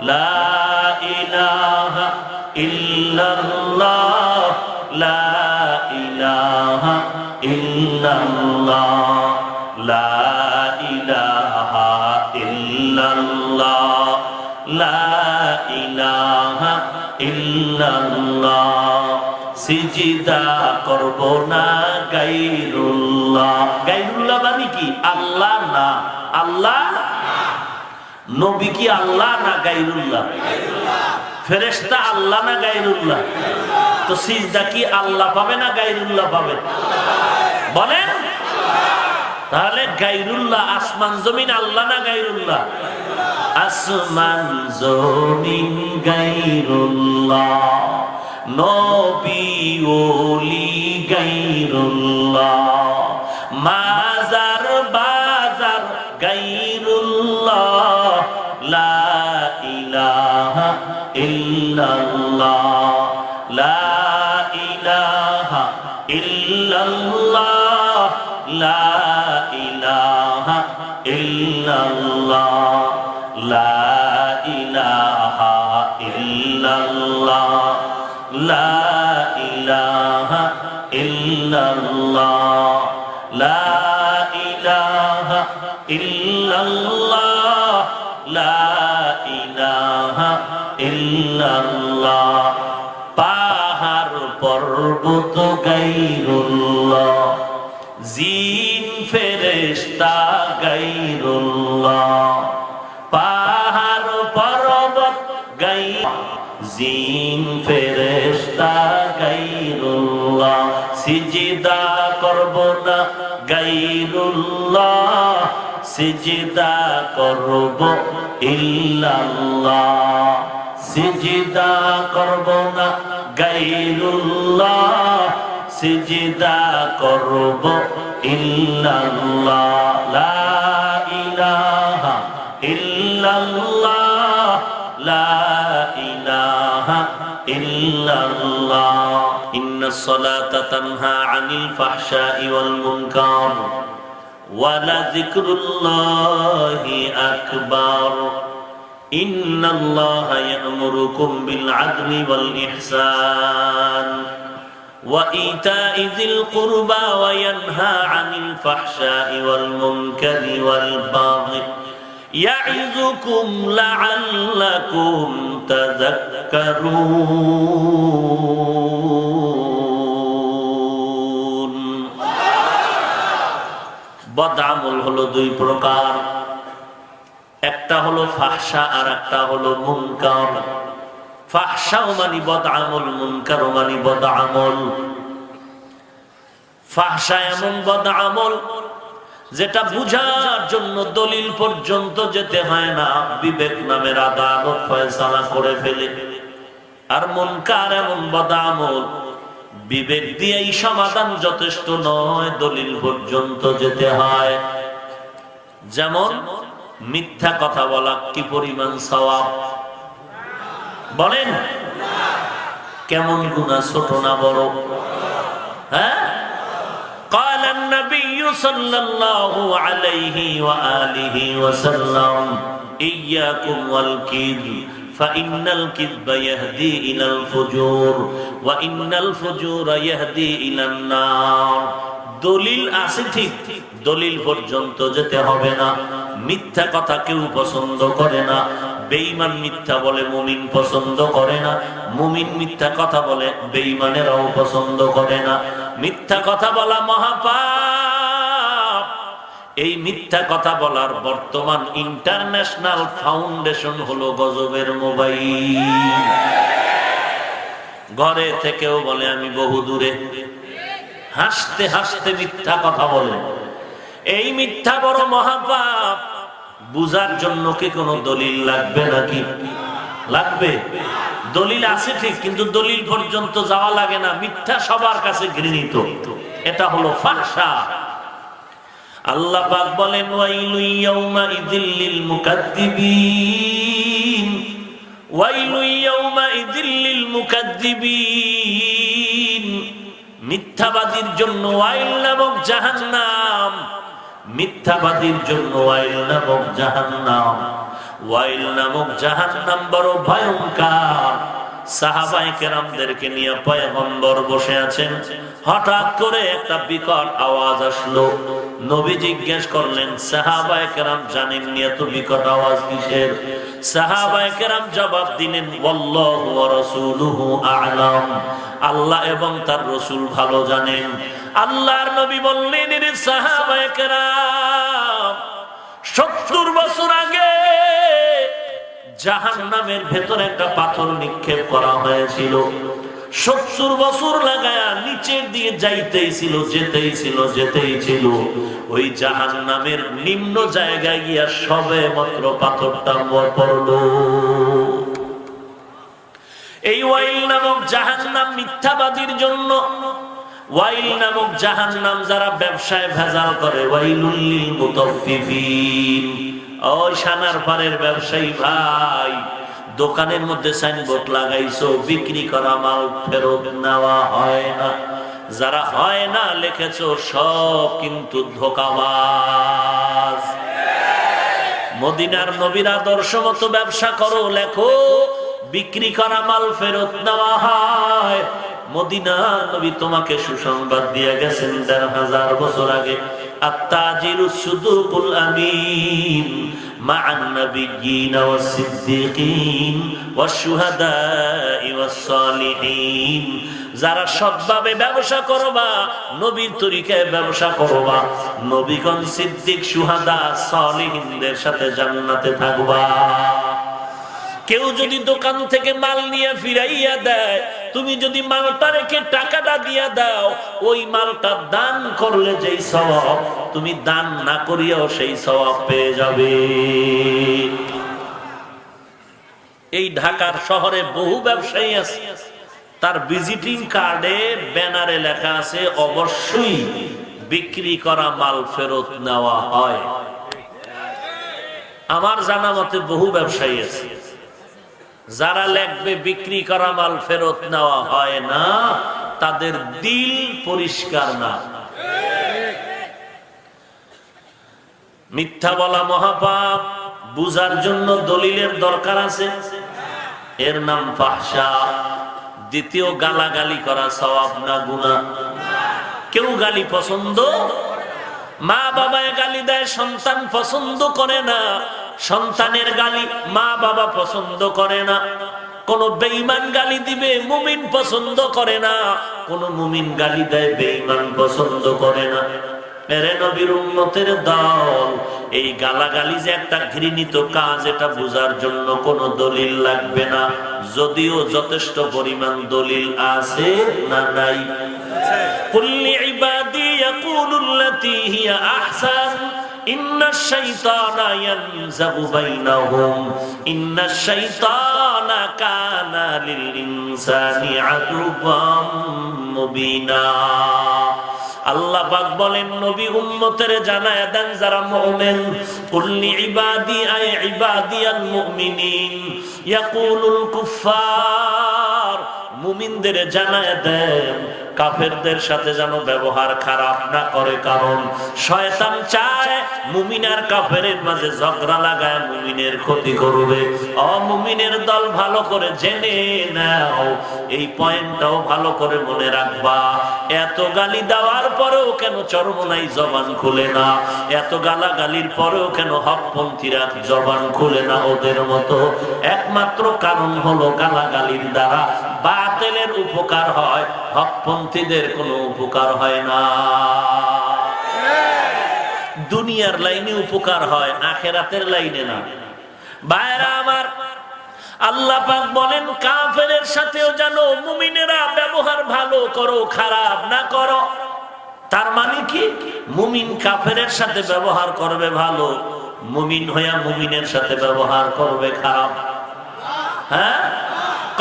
লা ইলাহা ইল্লাল্লাহ লা ইলাহা ইল্লাল্লাহ লা ইলাহা ইল্লাল্লাহ লা ইলাহা ইল্লাল্লাহ সিজদা করব না গায়রুল্লাহ। গায়রুল্লাহ মানে কি? আল্লাহ না। আল্লাহ নবী কি আল্লাহ না গায়রুল্লাহ? ফেরেশতা আল্লাহ না গায়রুল্লাহ? তো সিজদা কি আল্লাহ পাবে না গায়রুল্লাহ পাবে? বলেন। তাহলে গায়রুল্লাহ আসমান জমিন আল্লাহ না গায়রুল্লাহ? আসমান জমিন গায়রুল্লাহ, নবী ওলি গায়রুল্লাহ, মাজার বাজার গায়রুল্লাহ, লা ইলাহা ইল্লাল্লাহ লা ইলাহা ইল্লাল্লাহ লা ইলাহা ইল্লাল্লাহ লা ইলাহা ইল্লাল্লাহ লা ইলাহা ইল্লাল্লাহ লা ইলাহা ইল্লাল্লাহ লা ইলাহা ইল্লাল্লাহ। পাহাড় পর্বত গায়রুল্লাহ, জিন ফেরেশতা গায়রুল্লাহ, পাহাড় পর্বত জিন ফেরেশতা গায়রুল্লাহ, সিজদা করব না গায়রুল্লাহ, সিজদা করব ইল্লাল্লাহ, সিজদা করব না গায়রুল্লাহ, সিজদা করব ইল্লাল্লাহ, লা ইলাহা ইল্লাল্লাহ লা ইলাহা ইল্লাল্লাহ। ইন্নাস সালাতা তানহা আনিল ফাহশাই ওয়াল মুনকার ওয়া লাযিকরুল্লাহি আকবার। ইন্নাল্লাহা ইয়া'মুরুকুম বিল আদলি ওয়াল ইহসান ওয়া ইতা'i যিল কুরবা ওয়া ইয়ানহা আনিল ফাহশাই ওয়াল মুনকারি ওয়াল বাগি ইয়া'iযুকুম লা'আল্লাকুম তাযাক্কারুন। বদআমল হলো দুই প্রকার, একটা হলো ফাহশা আর একটা হলো মুনকার। ফাহশাও মানে বদআমল, মুনকারও মানে বদআমল। ফাহশা এমন বদআমল যেটা বুঝার জন্য দলিল পর্যন্ত যেতে হয় না, বিবেক নামের আদালত ফয়সালা করে ফেলে। আর মুনকার এমন বদআমল বিবেক দিয়েই সমাধান যথেষ্ট নয়, দলিল পর্যন্ত যেতে হয়। যেমন মিথ্যা কথা বলা কি পরিমাণ সওয়াব? বলেন। কেমন গুনাহ, ছোট না বড়? হ্যাঁ। قال النبي صلى الله عليه وآله وسلم إياكم والكذب فإن الكذب يهدي إلى الفجور وإن الفجور يهدي إلى النار। দলিল আছে ঠিক, দলিল পর্যন্ত যেতে হবে না। মিথ্যা কথা কেউ পছন্দ করে না। বেঈমান মিথ্যা বলে, মুমিন পছন্দ করে না। মুমিন মিথ্যা কথা বলে, বেঈমানেরাও পছন্দ করে না। মিথ্যা কথা বলা মহাপাপ। এই মিথ্যা কথা বলার বর্তমান ইন্টারন্যাশনাল ফাউন্ডেশন হলো গজবের মোবাইল। ঘরে থেকেও বলে আমি বহু দূরে, হাসতে হাসতে মিথ্যা কথা বলে। এই মিথ্যা বড় মহাপাপ। বুঝার জন্য কি কোনো দলিল লাগবে নাকি? লাগবে। দলিল আছে ঠিক, কিন্তু দলিল পর্যন্ত যাওয়া লাগে না। মিথ্যা সবার কাছে ঘৃণিত, এটা হলো ফাহশা। আল্লাহ পাক বলেন ওয়াইলু ইয়াউমাইযিল লিল মুকাদ্দিবিন, ওয়াইলু ইয়াউমাইযিল লিল মুকাদ্দিবিন। মিথ্যাবাদীর জন্য ওয়াইল নামক জাহান্নাম, মিথ্যাবাদীর জন্য ওয়াইল নামক জাহান্নাম। ওয়াইল নামক জাহান্নাম বড় ভয়ঙ্কর। সাহাবায়ে কেরামদেরকে নিয়ে পয়গম্বর বসে আছেন, হঠাৎ করে একটা বিকট আওয়াজ আসলো। নবী জিজ্ঞেস করলেন, সাহাবায়ে কেরাম জানেননি এত বিকট আওয়াজ কিসের? সাহাবায়ে কেরাম জবাব দিলেন, ওয়াল্লাহু ওয়া রাসূলুহু আ'লাম, আল্লাহ এবং তার রাসূল ভালো জানেন। আল্লাহর নবী বললেন, রে সাহাবায়ে কেরাম, 70 বছর আগে জাহান্নামের ভেতরে একটা পাথর নিক্ষেপ করা হয়েছিল। 70 বছর লাগায়া নিচের দিয়ে যেতেই ছিল। ওই জাহান্নামের নিম্ন জায়গায় গিয়া সবে মাত্র পাথরটা পড়লো। এই ওয়াইল নামক জাহান্নাম মিথ্যাবাদীর জন্য। ওয়াইল নামক জাহান্নাম যারা ব্যবসায় ভেজাল করে, ওয়াইলুল লিল মুতাফফিফিন। ওই সানার পারের ব্যবসায়ী ভাই, দোকানের মধ্যে সাইনবোর্ড লাগাইছো, বিক্রি করা মাল ফেরত নেওয়া হয় না। যারা হয় না লিখেছো, সব কিন্তু ধোঁকাবাজ। মদিনার নবীর আদর্শ মতো ব্যবসা করো, লেখো বিক্রি করা মাল ফেরত নেওয়া হয়। মদিনার নবী তোমাকে সুসংবাদ দিয়ে গেছেন ১৫০০ বছর আগে। আত-তাজিরুস সুদুকুল আমিন মা'আন নাবিয়্যিনা ওয়াস সিদ্দীকিন ওয়াশ শুহাদা'i ওয়াস সালিহিন। যারা সৎভাবে ব্যবসা করবা, নবীর তরিকায় ব্যবসা করবা, নবীগণ, সিদ্দিক, শুহাদা, সালিহিনদের সাথে জান্নাতে থাকবা। কেউ যদি দোকান থেকে মাল নিয়ে ফিরাইয়া দেয়, তুমি যদি মালটা রেখে টাকাটা দিয়া দাও, ওই মালটা দান করলে যেই সওয়াব, তুমি দান না করিয়াও সেই সওয়াব পেয়ে যাবে। এই ঢাকার শহরে বহু ব্যবসায়ী আছে, তার ভিজিটিং কার্ডে ব্যানারে লেখা আছে অবশ্যই বিক্রি করা মাল ফেরত নেওয়া হয়। আমার জানা মতে বহু ব্যবসায়ী আছে যারা লেখবে বিক্রি করা মাল ফেরত নেওয়া হয় না, তাদের দিল পরিষ্কার না। মিথ্যা বলা মহাপাপ, বুঝার জন্য দলিলের দরকার আছে, এর নাম ফাহশা। দ্বিতীয়, গালাগালি করা সওয়াব না গুনাহ? কেউ গালি পছন্দ, মা বাবায় গালি দেয়, সন্তান পছন্দ করে না। সন্তানের গালি মা বাবা পছন্দ করে না। কোন বেঈমান গালি দিবে, মুমিন পছন্দ করে না। কোন মুমিন গালি দেয়, বেঈমান পছন্দ করে না। এরে নবীর উম্মতের দল, এই গালাগালি যে একটা ঘৃণিত কাজ, এটা বুঝার জন্য কোনো দলিল লাগবে না, যদিও যথেষ্ট পরিমাণ দলিল আছে না নাই? কুল্লি ইবাদি ইয়াকুলুল্লাতী হিয়া আহসান ইন্নাশ শাইতানা ইয়ানযাগু বাইনাহুম ইন্নাশ শাইতানা কানা লিল ইনসানি আদুওয়াম মুবিনা। আল্লাহ পাক বলেন, নবী উম্মতের জানায়া দেন যারা মুমিন, কুল্লি ইবাদি আই ইবাদিয়াল মুমিনিন ইয়াকুলুল কুফার, মুমিনদের জানায়া দেন কাফেরদের সাথে যেন ব্যবহার খারাপ না করে, কারণ শয়তান চায় মুমিন আর কাফেরের মাঝে ঝগড়া লাগায় মুমিনের ক্ষতি করবে। অমুমিনের দল ভালো করে জেনে নাও, এই পয়েন্টটাও ভালো করে মনে রাখবা। এত গালি দেওয়ার পরেও কেন চরমনাই জবান খুলে না? এত গালাগালির পরেও কেন হকপন্থীরা জবান খুলে না ওদের মতো? একমাত্র কারণ হলো গালাগালির দ্বারা বাতিলের উপকার হয়, হকপন্থীদের কোনো উপকার হয় না। দুনিয়ার লাইনে উপকার হয়, আখিরাতের লাইনে না। ভাইরা আমার, আল্লাহ পাক বলেন কাফেরের সাথেও জানো মুমিনেরা ব্যবহার ভালো করো, খারাপ না করো। তার মানে কি? মুমিন কাফেরের সাথে ব্যবহার করবে ভালো, মুমিন হইয়া মুমিনের সাথে ব্যবহার করবে খারাপ। হ্যাঁ,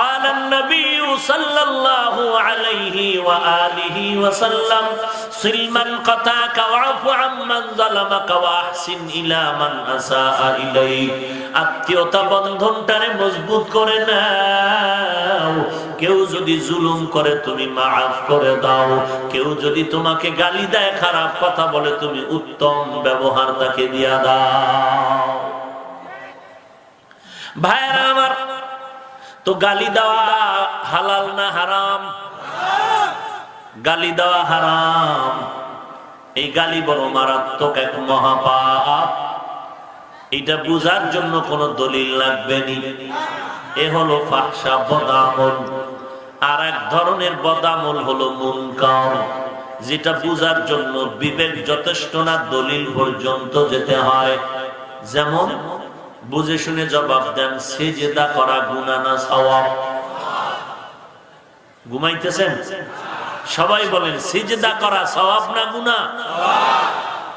قال النبي صلى الله عليه وآله وسلم صل من قطعك واعف عمن ظلمك واحسن إلى من أساء إليك। আত্মীয়তা বন্ধনটারে মজবুত করে নাও। কেউ যদি জুলুম করে তুমি মাফ করে দাও। কেউ যদি তোমাকে গালি দেয়, খারাপ কথা বলে, তুমি উত্তম ব্যবহার তাকে দিয়া দাও। ভাইরা আমার, তো গালি দেওয়া হালাল না হারাম? গালি দেওয়া হারাম। এই গালি বড় মারাত্মক এক মহাপাপ। এটা বুঝার জন্য কোন দলিল লাগবে নি। এ হলো ফাহশা, বদামল। আর এক ধরনের বদামল হলো মুনকার, যেটা বুঝার জন্য বিবেক যথেষ্ট না, দলিল পর্যন্ত যেতে হয়। যেমন বুঝে শুনে জবাব দেন, সিজদা করা গুনাহ না সওয়াব? ঘুমাইতেছেন? সবাই বলেন, সিজদা করা সওয়াব না গুনাহ?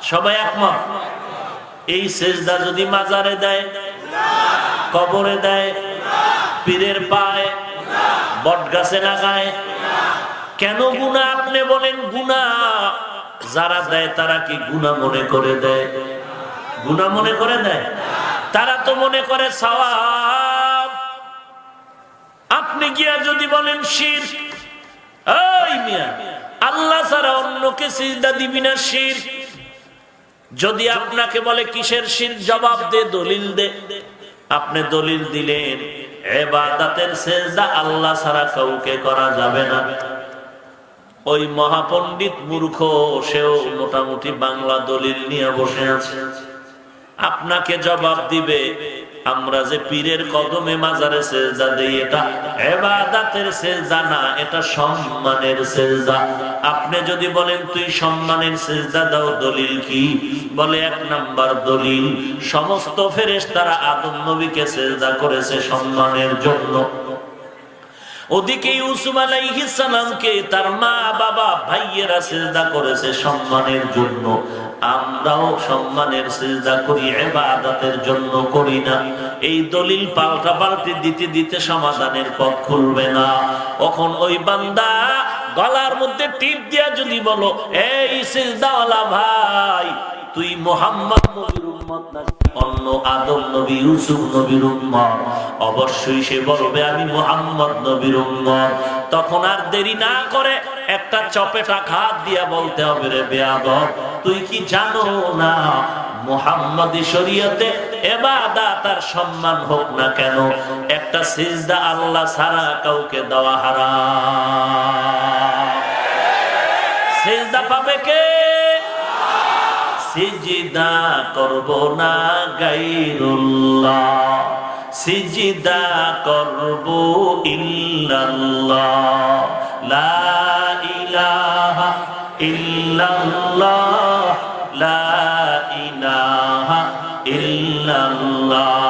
সবাই একমত? এই সিজদা যদি মাজারে দেয়, কবরে দেয়, পীরের পায়ে, বটগাছে লাগায়, কেন গুনাহ? আপনি বলেন গুনাহ। যারা দেয় তারা কি গুনাহ মনে করে দেয়? গুনাহ মনে করে দেয়? তারা তো মনে করে সওয়াব। আপনি গিয়া যদি বলেন শিরক, এই মিয়া আল্লাহ ছাড়া অন্যকে সিজদা দিবি না, শিরক। যদি আপনাকে বলে কিসের শিরক, জবাব দে, দলিল দে। আপনি দলিল দিলেন ইবাদতের সিজদা আল্লাহ ছাড়া কাউকে করা যাবে না। ওই মহাপণ্ডিত মূর্খ, সেও মোটামুটি বাংলা দলিল নিয়ে বসে আছে। আপনাকে জবাব দিবে, আমরা যে পীরের কদমে মাজারে সিজদা দেই, এটা ইবাদতের সিজদা না, এটা সম্মানের সিজদা। আপনি যদি বলেন তুই সম্মানের সিজদা দাও, দলিল কি? বলে এক নাম্বার দলিল, সমস্ত ফেরেশতারা আদম নবীকে সিজদা করেছে সম্মানের জন্য। ওদিকে ইউসুফ আলাইহিস সালামকে তার মা বাবা ভাইয়েরা সিজদা করেছে সম্মানের জন্য। আমরাও সম্মানের সিজদা করি, ইবাদতের জন্য করি না। এই দলিল পাল্টা পাল্টি দিতে দিতে সমাধানের পথ খুলবে না। তখন ওই বান্দা গলার মধ্যে টিপ দিয়া যদি বলো, এই সিজদাওয়ালা ভাই, তুই মুহাম্মদ নবীর উম্মত নাকি অন্য আদম নবী, ইউসুফ নবীর উম্মত? অবশ্যই সে বলবে আমি মুহাম্মদ নবীর উম্মত। তখন আর দেরি না করে একটা চপেটা খাত দিয়া বলতে হবে, রে বেয়াদব, তুই কি জানো না মুহাম্মাদি শরীয়তে ইবাদত আর সম্মান হোক না কেন, একটা সিজদা আল্লাহ ছাড়া কাউকে দেওয়া হারাম। সিজদা পাবে কে? সিজদা করব না গায়রুল্লাহ, সিজদা করব ইল্লাল্লাহ, লা ইলাহা ইল্লাল্লাহ, লা ইলাহা ইল্লাল্লাহ।